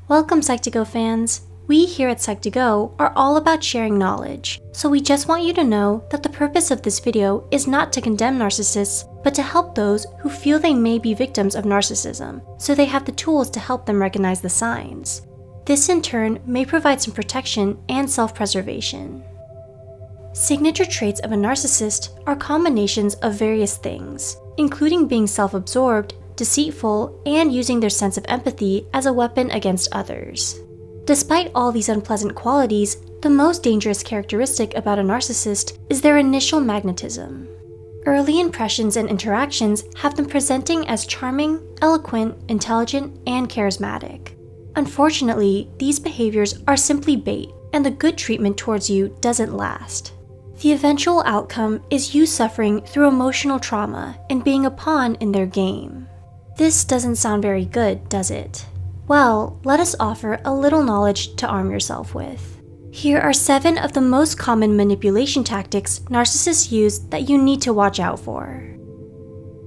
Welcome Psych2Go fans! We here at Psych2Go are all about sharing knowledge, so we just want you to know that the purpose of this video is not to condemn narcissists, but to help those who feel they may be victims of narcissism, so they have the tools to help them recognize the signs. This in turn may provide some protection and self-preservation. Signature traits of a narcissist are combinations of various things, including being self-absorbed, deceitful, and using their sense of empathy as a weapon against others. Despite all these unpleasant qualities, the most dangerous characteristic about a narcissist is their initial magnetism. Early impressions and interactions have them presenting as charming, eloquent, intelligent, and charismatic. Unfortunately, these behaviors are simply bait, and the good treatment towards you doesn't last. The eventual outcome is you suffering through emotional trauma and being a pawn in their game. This doesn't sound very good, does it? Well, let us offer a little knowledge to arm yourself with. Here are 7 of the most common manipulation tactics narcissists use that you need to watch out for.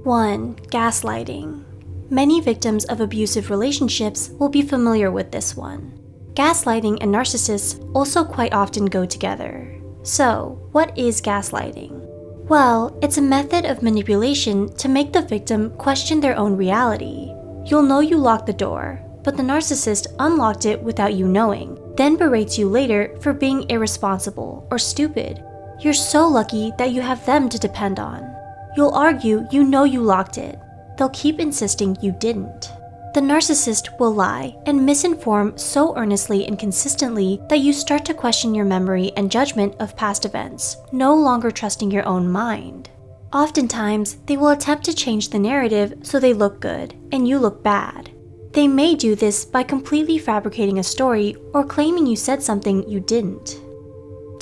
1. Gaslighting. Many victims of abusive relationships will be familiar with this one. Gaslighting and narcissists also quite often go together. So, what is gaslighting? Well, it's a method of manipulation to make the victim question their own reality. You'll know you locked the door, but the narcissist unlocked it without you knowing, then berates you later for being irresponsible or stupid. You're so lucky that you have them to depend on. You'll argue you know you locked it. They'll keep insisting you didn't. The narcissist will lie and misinform so earnestly and consistently that you start to question your memory and judgment of past events, no longer trusting your own mind. Oftentimes, they will attempt to change the narrative so they look good and you look bad. They may do this by completely fabricating a story or claiming you said something you didn't.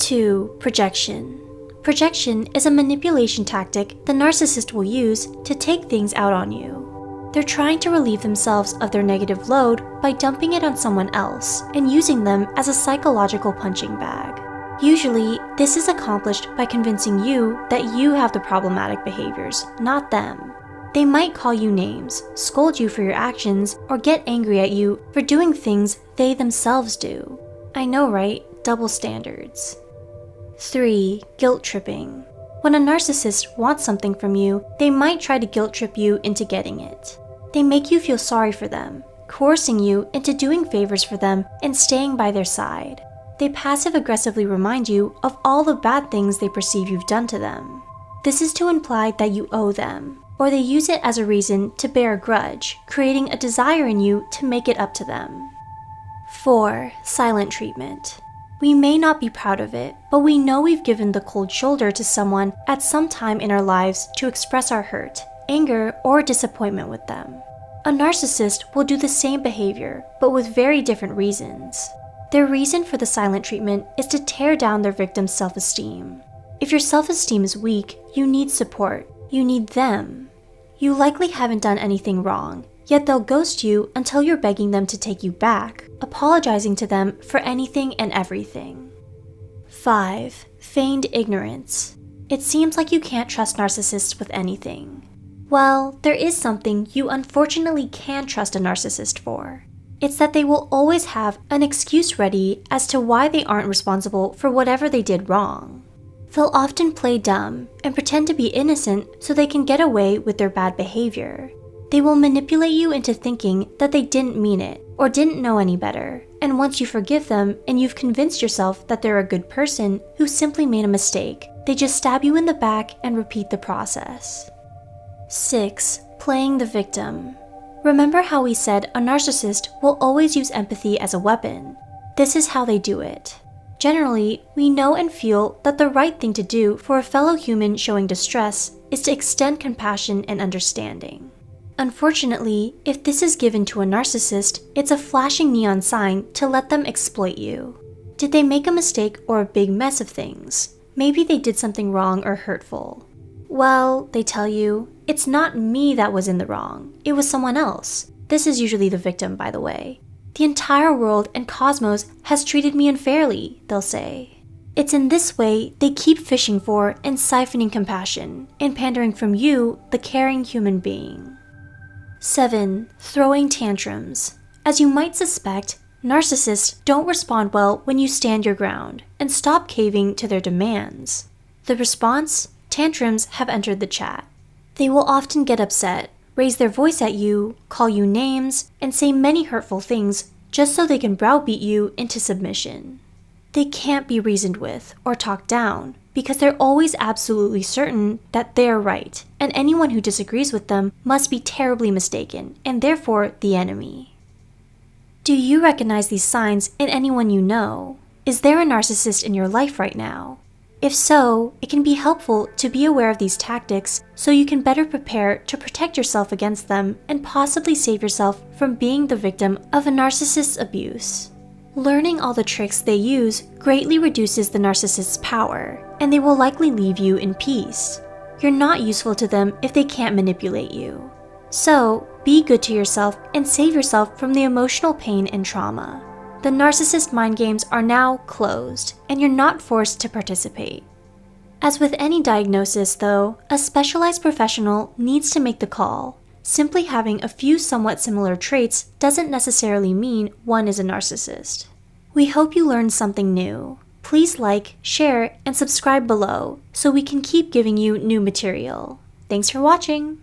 2. Projection. Projection is a manipulation tactic the narcissist will use to take things out on you. They're trying to relieve themselves of their negative load by dumping it on someone else and using them as a psychological punching bag. Usually, this is accomplished by convincing you that you have the problematic behaviors, not them. They might call you names, scold you for your actions, or get angry at you for doing things they themselves do. I know, right? Double standards. 3. Guilt tripping. When a narcissist wants something from you, they might try to guilt trip you into getting it. They make you feel sorry for them, coercing you into doing favors for them and staying by their side. They passive-aggressively remind you of all the bad things they perceive you've done to them. This is to imply that you owe them, or they use it as a reason to bear a grudge, creating a desire in you to make it up to them. 4. Silent treatment. We may not be proud of it, but we know we've given the cold shoulder to someone at some time in our lives to express our hurt, anger, or disappointment with them. A narcissist will do the same behavior, but with very different reasons. Their reason for the silent treatment is to tear down their victim's self-esteem. If your self-esteem is weak, you need support. You need them. You likely haven't done anything wrong, yet they'll ghost you until you're begging them to take you back, apologizing to them for anything and everything. 5. Feigned ignorance. It seems like you can't trust narcissists with anything. Well, there is something you unfortunately can trust a narcissist for. It's that they will always have an excuse ready as to why they aren't responsible for whatever they did wrong. They'll often play dumb and pretend to be innocent so they can get away with their bad behavior. They will manipulate you into thinking that they didn't mean it or didn't know any better, and once you forgive them and you've convinced yourself that they're a good person who simply made a mistake, they just stab you in the back and repeat the process. 6. Playing the victim. Remember how we said a narcissist will always use empathy as a weapon? This is how they do it. Generally, we know and feel that the right thing to do for a fellow human showing distress is to extend compassion and understanding. Unfortunately, if this is given to a narcissist, it's a flashing neon sign to let them exploit you. Did they make a mistake or a big mess of things? Maybe they did something wrong or hurtful. Well, they tell you, it's not me that was in the wrong, it was someone else. This is usually the victim, by the way. The entire world and cosmos has treated me unfairly, they'll say. It's in this way they keep fishing for and siphoning compassion and pandering from you, the caring human being. 7. Throwing tantrums. As you might suspect, Narcissists don't respond well when you stand your ground and stop caving to their demands. The response? Tantrums have entered the chat. They will often get upset, raise their voice at you, call you names, and say many hurtful things just so they can browbeat you into submission. They can't be reasoned with or talked down because they're always absolutely certain that they're right, and anyone who disagrees with them must be terribly mistaken and therefore the enemy. Do you recognize these signs in anyone you know? Is there a narcissist in your life right now? If so, it can be helpful to be aware of these tactics so you can better prepare to protect yourself against them and possibly save yourself from being the victim of a narcissist's abuse. Learning all the tricks they use greatly reduces the narcissist's power, and they will likely leave you in peace. You're not useful to them if they can't manipulate you. So, be good to yourself and save yourself from the emotional pain and trauma. The narcissist mind games are now closed, and you're not forced to participate. As with any diagnosis, though, a specialized professional needs to make the call. Simply having a few somewhat similar traits doesn't necessarily mean one is a narcissist. We hope you learned something new. Please like, share, and subscribe below so we can keep giving you new material. Thanks for watching!